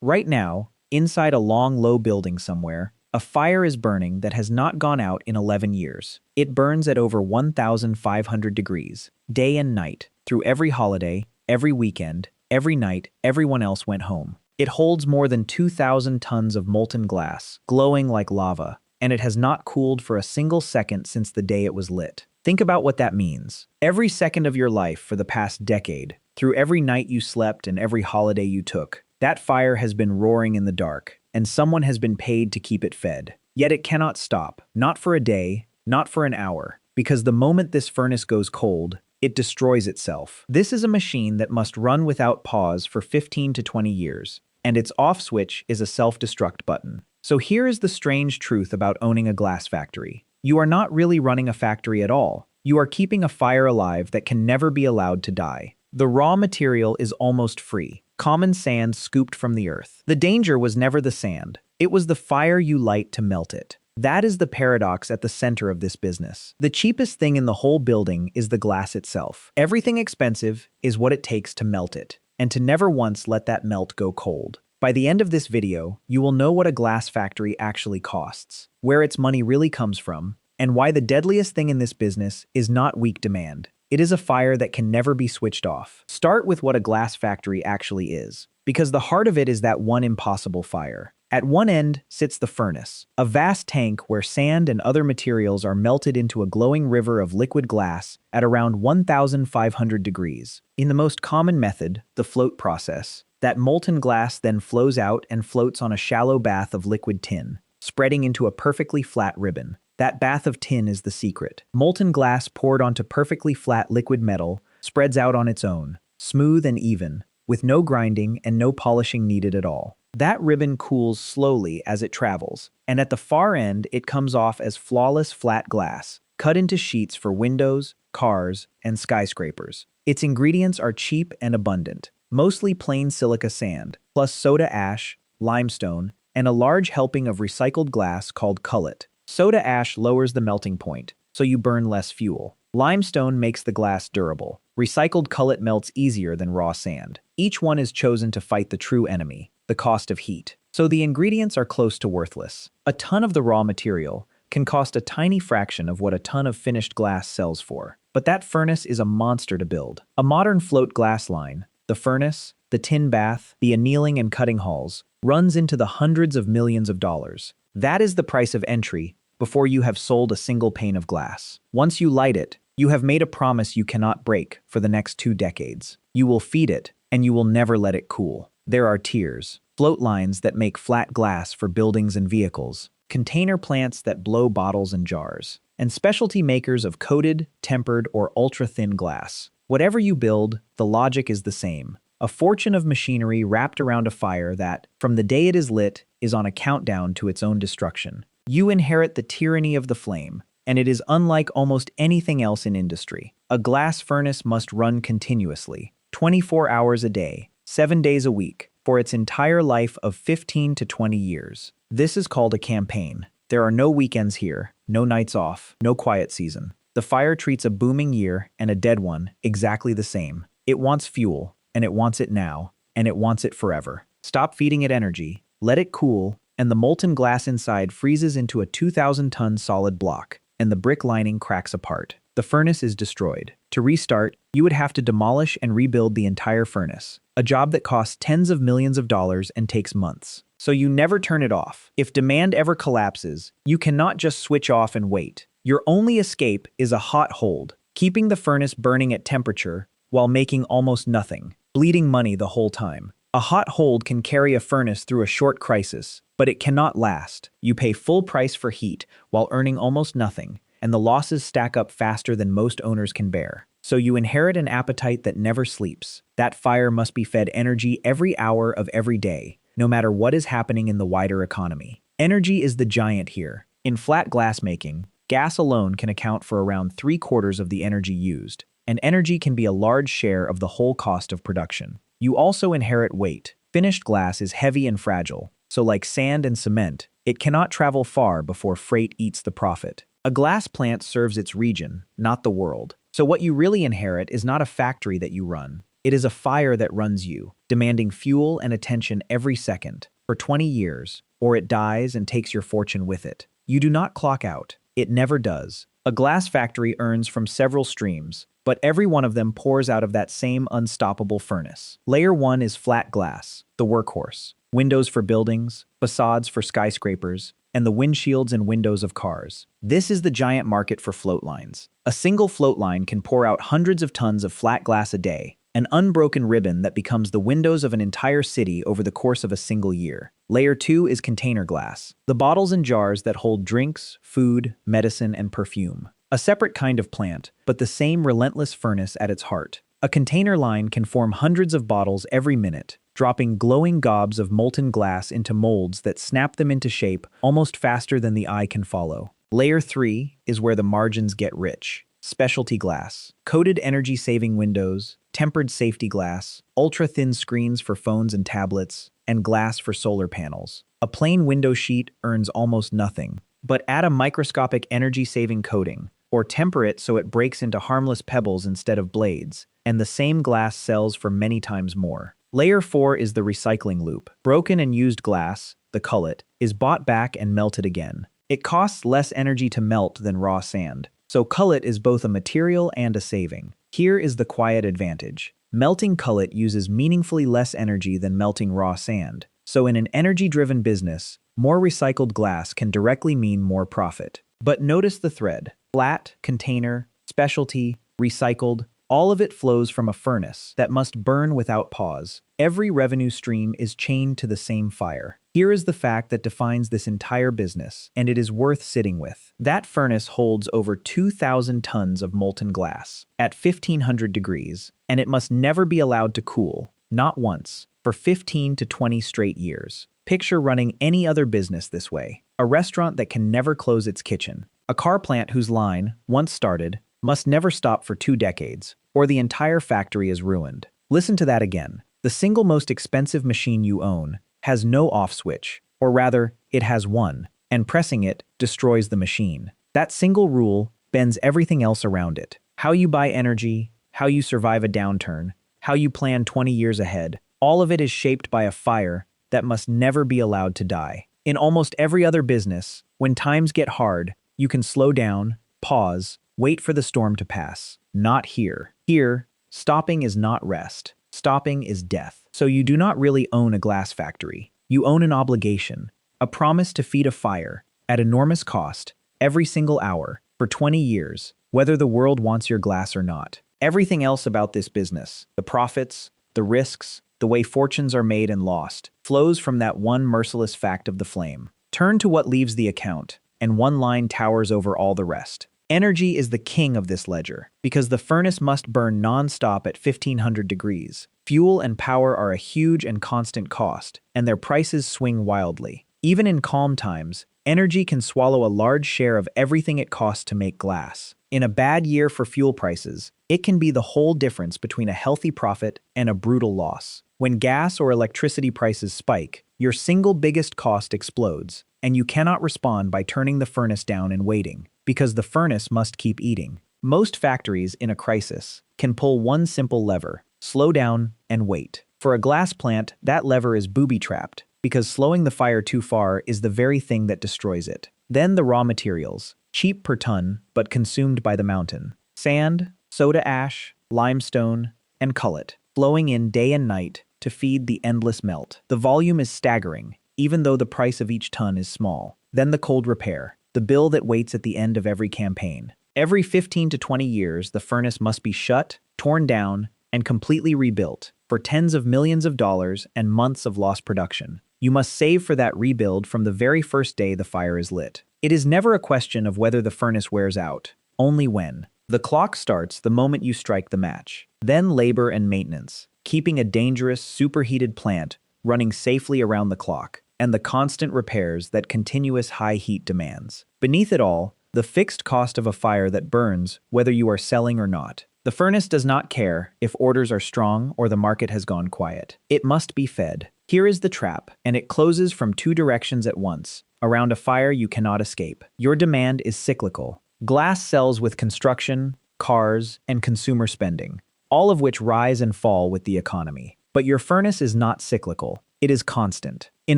Right now, inside a long, low building somewhere, a fire is burning that has not gone out in 11 years. It burns at over 1,500 degrees, day and night, through every holiday, every weekend, every night everyone else went home. It holds more than 2,000 tons of molten glass, glowing like lava, and it has not cooled for a single second since the day it was lit. Think about what that means. Every second of your life for the past decade, through every night you slept and every holiday you took, that fire has been roaring in the dark, and someone has been paid to keep it fed. Yet it cannot stop, not for a day, not for an hour, because the moment this furnace goes cold, it destroys itself. This is a machine that must run without pause for 15 to 20 years, and its off switch is a self-destruct button. So here is the strange truth about owning a glass factory. You are not really running a factory at all. You are keeping a fire alive that can never be allowed to die. The raw material is almost free. Common sand scooped from the earth. The danger was never the sand. It was the fire you light to melt it. That is the paradox at the center of this business. The cheapest thing in the whole building is the glass itself. Everything expensive is what it takes to melt it, and to never once let that melt go cold. By the end of this video, you will know what a glass factory actually costs, where its money really comes from, and why the deadliest thing in this business is not weak demand. It is a fire that can never be switched off. Start with what a glass factory actually is, because the heart of it is that one impossible fire. At one end sits the furnace, a vast tank where sand and other materials are melted into a glowing river of liquid glass at around 1,500 degrees. In the most common method, the float process, that molten glass then flows out and floats on a shallow bath of liquid tin, spreading into a perfectly flat ribbon. That bath of tin is the secret. Molten glass poured onto perfectly flat liquid metal spreads out on its own, smooth and even, with no grinding and no polishing needed at all. That ribbon cools slowly as it travels, and at the far end it comes off as flawless flat glass, cut into sheets for windows, cars, and skyscrapers. Its ingredients are cheap and abundant, mostly plain silica sand, plus soda ash, limestone, and a large helping of recycled glass called cullet. Soda ash lowers the melting point, so you burn less fuel. Limestone makes the glass durable. Recycled cullet melts easier than raw sand. Each one is chosen to fight the true enemy, the cost of heat. So the ingredients are close to worthless. A ton of the raw material can cost a tiny fraction of what a ton of finished glass sells for. But that furnace is a monster to build. A modern float glass line, the furnace, the tin bath, the annealing and cutting halls, runs into the hundreds of millions of dollars. That is the price of entry before you have sold a single pane of glass. Once you light it, you have made a promise you cannot break for the next 2 decades. You will feed it, and you will never let it cool. There are tiers, float lines that make flat glass for buildings and vehicles, container plants that blow bottles and jars, and specialty makers of coated, tempered, or ultra-thin glass. Whatever you build, the logic is the same. A fortune of machinery wrapped around a fire that, from the day it is lit, is on a countdown to its own destruction. You inherit the tyranny of the flame, and it is unlike almost anything else in industry. A glass furnace must run continuously, 24 hours a day, 7 days a week, for its entire life of 15 to 20 years. This is called a campaign. There are no weekends here, no nights off, no quiet season. The fire treats a booming year and a dead one exactly the same. It wants fuel, and it wants it now, and it wants it forever. Stop feeding it energy, let it cool, and the molten glass inside freezes into a 2,000-ton solid block, and the brick lining cracks apart. The furnace is destroyed. To restart, you would have to demolish and rebuild the entire furnace, a job that costs tens of millions of dollars and takes months. So you never turn it off. If demand ever collapses, you cannot just switch off and wait. Your only escape is a hot hold, keeping the furnace burning at temperature while making almost nothing, bleeding money the whole time. A hot hold can carry a furnace through a short crisis, but it cannot last. You pay full price for heat while earning almost nothing, and the losses stack up faster than most owners can bear. So you inherit an appetite that never sleeps. That fire must be fed energy every hour of every day, no matter what is happening in the wider economy. Energy is the giant here. In flat glass making, gas alone can account for around 3/4 of the energy used, and energy can be a large share of the whole cost of production. You also inherit weight. Finished glass is heavy and fragile, so like sand and cement, it cannot travel far before freight eats the profit. A glass plant serves its region, not the world. So what you really inherit is not a factory that you run. It is a fire that runs you, demanding fuel and attention every second, for 20 years, or it dies and takes your fortune with it. You do not clock out. It never does. A glass factory earns from several streams, but every one of them pours out of that same unstoppable furnace. Layer 1 is flat glass, the workhorse. Windows for buildings, facades for skyscrapers, and the windshields and windows of cars. This is the giant market for float lines. A single float line can pour out hundreds of tons of flat glass a day, an unbroken ribbon that becomes the windows of an entire city over the course of a single year. Layer 2 is container glass, the bottles and jars that hold drinks, food, medicine, and perfume. A separate kind of plant, but the same relentless furnace at its heart. A container line can form hundreds of bottles every minute, dropping glowing gobs of molten glass into molds that snap them into shape almost faster than the eye can follow. Layer 3 is where the margins get rich. Specialty glass, coated energy-saving windows, tempered safety glass, ultra-thin screens for phones and tablets, and glass for solar panels. A plain window sheet earns almost nothing, but add a microscopic energy-saving coating, or temper it so it breaks into harmless pebbles instead of blades, and the same glass sells for many times more. Layer 4 is the recycling loop. Broken and used glass, the cullet, is bought back and melted again. It costs less energy to melt than raw sand, so cullet is both a material and a saving. Here is the quiet advantage. Melting cullet uses meaningfully less energy than melting raw sand, so in an energy-driven business, more recycled glass can directly mean more profit. But notice the thread. Flat, container, specialty, recycled, all of it flows from a furnace that must burn without pause. Every revenue stream is chained to the same fire. Here is the fact that defines this entire business, and it is worth sitting with. That furnace holds over 2,000 tons of molten glass at 1,500 degrees, and it must never be allowed to cool, not once, for 15 to 20 straight years. Picture running any other business this way. A restaurant that can never close its kitchen. A car plant whose line, once started, must never stop for 2 decades, or the entire factory is ruined. Listen to that again. The single most expensive machine you own has no off switch, or rather, it has one, and pressing it destroys the machine. That single rule bends everything else around it. How you buy energy, how you survive a downturn, how you plan 20 years ahead, all of it is shaped by a fire that must never be allowed to die. In almost every other business, when times get hard, you can slow down, pause, wait for the storm to pass. Not here. Here, stopping is not rest. Stopping is death. So you do not really own a glass factory. You own an obligation, a promise to feed a fire, at enormous cost, every single hour, for 20 years, whether the world wants your glass or not. Everything else about this business, the profits, the risks, the way fortunes are made and lost, flows from that one merciless fact of the flame. Turn to what leaves the account, and one line towers over all the rest. Energy is the king of this ledger, because the furnace must burn non-stop at 1,500 degrees. Fuel and power are a huge and constant cost, and their prices swing wildly. Even in calm times, energy can swallow a large share of everything it costs to make glass. In a bad year for fuel prices, it can be the whole difference between a healthy profit and a brutal loss. When gas or electricity prices spike, your single biggest cost explodes, and you cannot respond by turning the furnace down and waiting, because the furnace must keep eating. Most factories in a crisis can pull one simple lever: slow down and wait. For a glass plant, that lever is booby-trapped, because slowing the fire too far is the very thing that destroys it. Then the raw materials, cheap per ton, but consumed by the mountain. Sand, soda ash, limestone, and cullet, flowing in day and night to feed the endless melt. The volume is staggering, even though the price of each ton is small. Then the cold repair, the bill that waits at the end of every campaign. Every 15 to 20 years, the furnace must be shut, torn down, and completely rebuilt, for tens of millions of dollars and months of lost production. You must save for that rebuild from the very first day the fire is lit. It is never a question of whether the furnace wears out, only when. The clock starts the moment you strike the match. Then labor and maintenance, keeping a dangerous, superheated plant running safely around the clock, and the constant repairs that continuous high heat demands. Beneath it all, the fixed cost of a fire that burns whether you are selling or not. The furnace does not care if orders are strong or the market has gone quiet. It must be fed. Here is the trap, and it closes from 2 directions at once. Around a fire you cannot escape. Your demand is cyclical. Glass sells with construction, cars, and consumer spending. all of which rise and fall with the economy. But your furnace is not cyclical. It is constant. In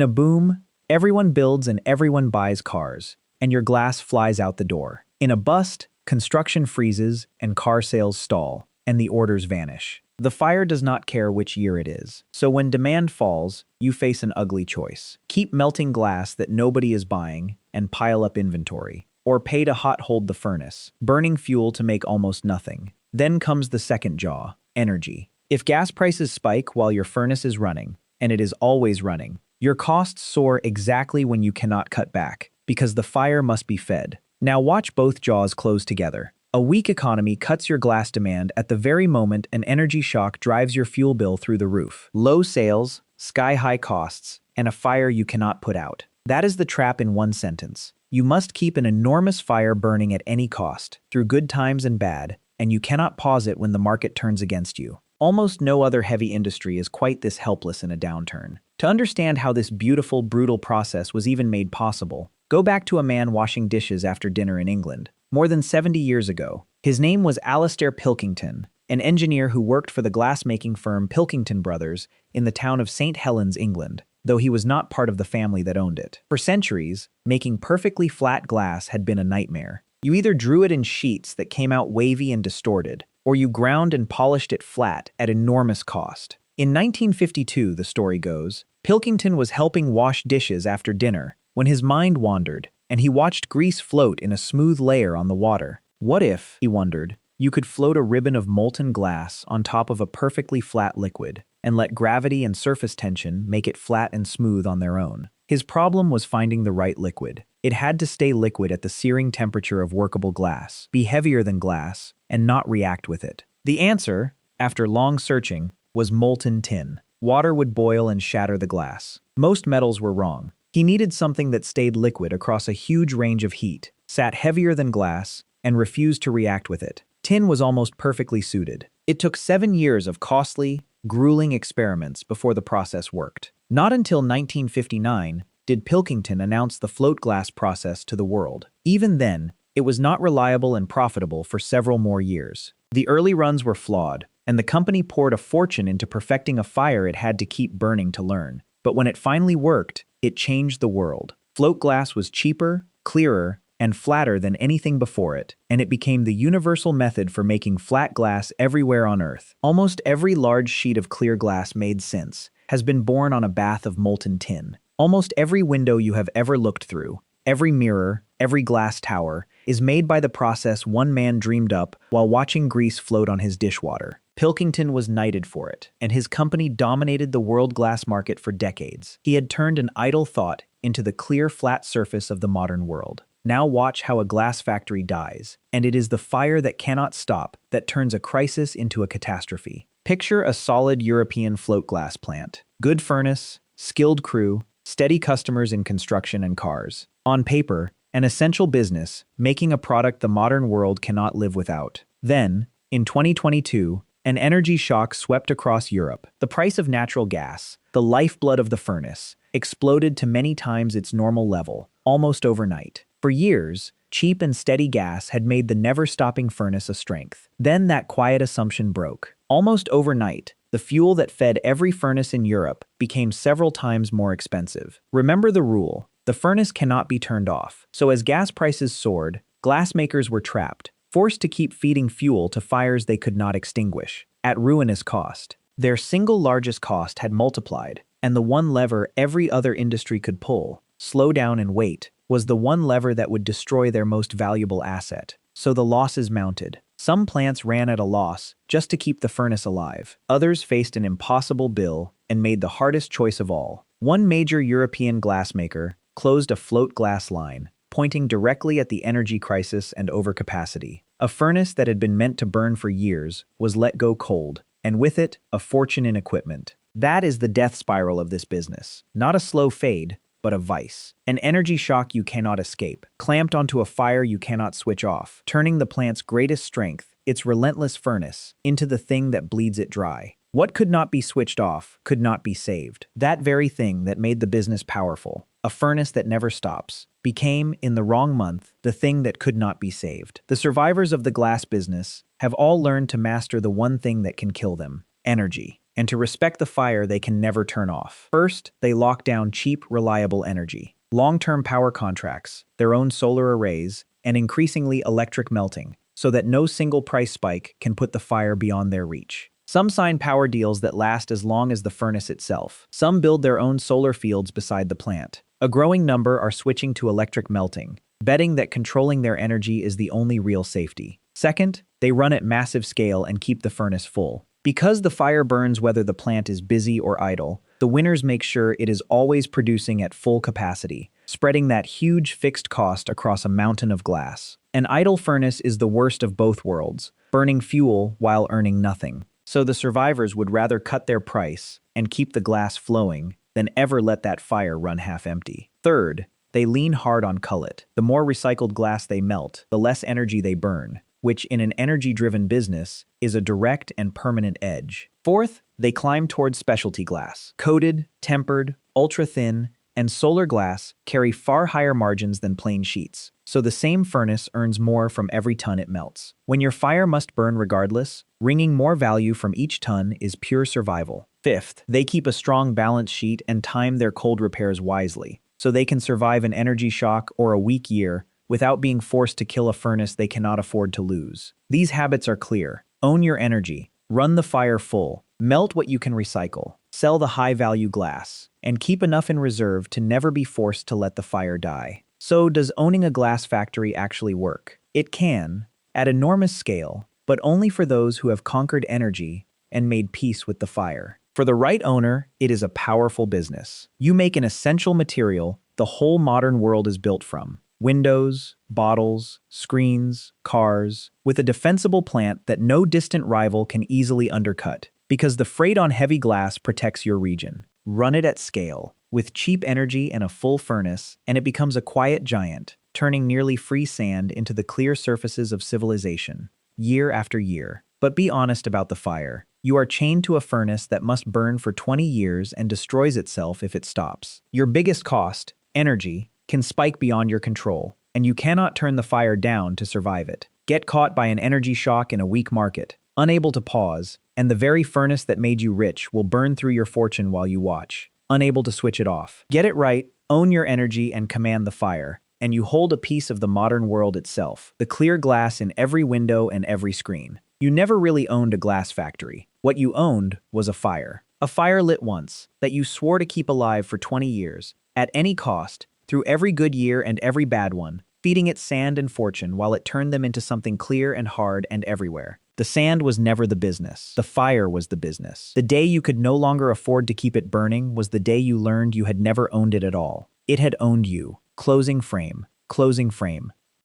a boom, everyone builds and everyone buys cars, and your glass flies out the door. In a bust, construction freezes and car sales stall, and the orders vanish. The fire does not care which year it is. So when demand falls, you face an ugly choice. Keep melting glass that nobody is buying and pile up inventory, or pay to hot hold the furnace, burning fuel to make almost nothing. Then comes the second jaw, energy. If gas prices spike while your furnace is running, and it is always running, your costs soar exactly when you cannot cut back, because the fire must be fed. Now watch both jaws close together. A weak economy cuts your glass demand at the very moment an energy shock drives your fuel bill through the roof. Low sales, sky-high costs, and a fire you cannot put out. That is the trap in one sentence. You must keep an enormous fire burning at any cost, through good times and bad, and you cannot pause it when the market turns against you. Almost no other heavy industry is quite this helpless in a downturn. To understand how this beautiful, brutal process was even made possible, go back to a man washing dishes after dinner in England. More than 70 years ago, his name was Alastair Pilkington, an engineer who worked for the glass-making firm Pilkington Brothers in the town of St. Helens, England, though he was not part of the family that owned it. For centuries, making perfectly flat glass had been a nightmare. You either drew it in sheets that came out wavy and distorted, or you ground and polished it flat at enormous cost. In 1952, the story goes, Pilkington was helping wash dishes after dinner when his mind wandered, and he watched grease float in a smooth layer on the water. What if, he wondered, you could float a ribbon of molten glass on top of a perfectly flat liquid, and let gravity and surface tension make it flat and smooth on their own? His problem was finding the right liquid. It had to stay liquid at the searing temperature of workable glass, be heavier than glass, and not react with it. The answer, after long searching, was molten tin. Water would boil and shatter the glass. Most metals were wrong. He needed something that stayed liquid across a huge range of heat, sat heavier than glass, and refused to react with it. Tin was almost perfectly suited. It took 7 years of costly, grueling experiments before the process worked. Not until 1959 did Pilkington announce the float glass process to the world. Even then, it was not reliable and profitable for several more years. The early runs were flawed, and the company poured a fortune into perfecting a fire it had to keep burning to learn. But when it finally worked, it changed the world. Float glass was cheaper, clearer, and flatter than anything before it, and it became the universal method for making flat glass everywhere on Earth. Almost every large sheet of clear glass made since has been born on a bath of molten tin. Almost every window you have ever looked through, every mirror, every glass tower, is made by the process one man dreamed up while watching grease float on his dishwater. Pilkington was knighted for it, and his company dominated the world glass market for decades. He had turned an idle thought into the clear, flat surface of the modern world. Now watch how a glass factory dies, and it is the fire that cannot stop that turns a crisis into a catastrophe. Picture a solid European float glass plant. Good furnace, skilled crew, steady customers in construction and cars. On paper, an essential business, making a product the modern world cannot live without. Then, in 2022, an energy shock swept across Europe. The price of natural gas, the lifeblood of the furnace, exploded to many times its normal level, almost overnight. For years, cheap and steady gas had made the never-stopping furnace a strength. Then that quiet assumption broke. Almost overnight, the fuel that fed every furnace in Europe became several times more expensive. Remember the rule: the furnace cannot be turned off. So as gas prices soared, glassmakers were trapped, forced to keep feeding fuel to fires they could not extinguish, at ruinous cost. Their single largest cost had multiplied, and the one lever every other industry could pull, slow down and wait, was the one lever that would destroy their most valuable asset. So the losses mounted. Some plants ran at a loss just to keep the furnace alive. Others faced an impossible bill and made the hardest choice of all. One major European glassmaker closed a float glass line, pointing directly at the energy crisis and overcapacity. A furnace that had been meant to burn for years was let go cold, and with it, a fortune in equipment. That is the death spiral of this business. Not a slow fade, but a vice. An energy shock you cannot escape, clamped onto a fire you cannot switch off, turning the plant's greatest strength, its relentless furnace, into the thing that bleeds it dry. What could not be switched off could not be saved. That very thing that made the business powerful. A furnace that never stops. became, in the wrong month, the thing that could not be saved. The survivors of the glass business have all learned to master the one thing that can kill them: energy, and to respect the fire they can never turn off. First, they lock down cheap, reliable energy. Long-term power contracts, their own solar arrays, and increasingly electric melting, so that no single price spike can put the fire beyond their reach. Some sign power deals that last as long as the furnace itself. Some build their own solar fields beside the plant. A growing number are switching to electric melting, betting that controlling their energy is the only real safety. Second, they run at massive scale and keep the furnace full. Because the fire burns whether the plant is busy or idle, the winners make sure it is always producing at full capacity, spreading that huge fixed cost across a mountain of glass. An idle furnace is the worst of both worlds, burning fuel while earning nothing. So the survivors would rather cut their price and keep the glass flowing than ever let that fire run half empty. Third, they lean hard on cullet. The more recycled glass they melt, the less energy they burn, which in an energy-driven business is a direct and permanent edge. Fourth, they climb towards specialty glass. Coated, tempered, ultra-thin, and solar glass carry far higher margins than plain sheets, so the same furnace earns more from every ton it melts. When your fire must burn regardless, wringing more value from each ton is pure survival. Fifth, they keep a strong balance sheet and time their cold repairs wisely, so they can survive an energy shock or a weak year without being forced to kill a furnace they cannot afford to lose. These habits are clear. Own your energy, run the fire full, melt what you can recycle, sell the high-value glass, and keep enough in reserve to never be forced to let the fire die. So, does owning a glass factory actually work? It can, at enormous scale, but only for those who have conquered energy and made peace with the fire. For the right owner, it is a powerful business. You make an essential material the whole modern world is built from: windows, bottles, screens, cars, with a defensible plant that no distant rival can easily undercut. Because the freight on heavy glass protects your region. Run it at scale, with cheap energy and a full furnace, and it becomes a quiet giant, turning nearly free sand into the clear surfaces of civilization, year after year. But be honest about the fire. You are chained to a furnace that must burn for 20 years and destroys itself if it stops. Your biggest cost, energy, can spike beyond your control, and you cannot turn the fire down to survive it. Get caught by an energy shock in a weak market, unable to pause, and the very furnace that made you rich will burn through your fortune while you watch, unable to switch it off. Get it right, own your energy, and command the fire, and you hold a piece of the modern world itself, the clear glass in every window and every screen. You never really owned a glass factory. What you owned was a fire. A fire lit once, that you swore to keep alive for 20 years, at any cost, through every good year and every bad one, feeding it sand and fortune while it turned them into something clear and hard and everywhere. The sand was never the business. The fire was the business. The day you could no longer afford to keep it burning was the day you learned you had never owned it at all. It had owned you. Closing frame. Closing frame.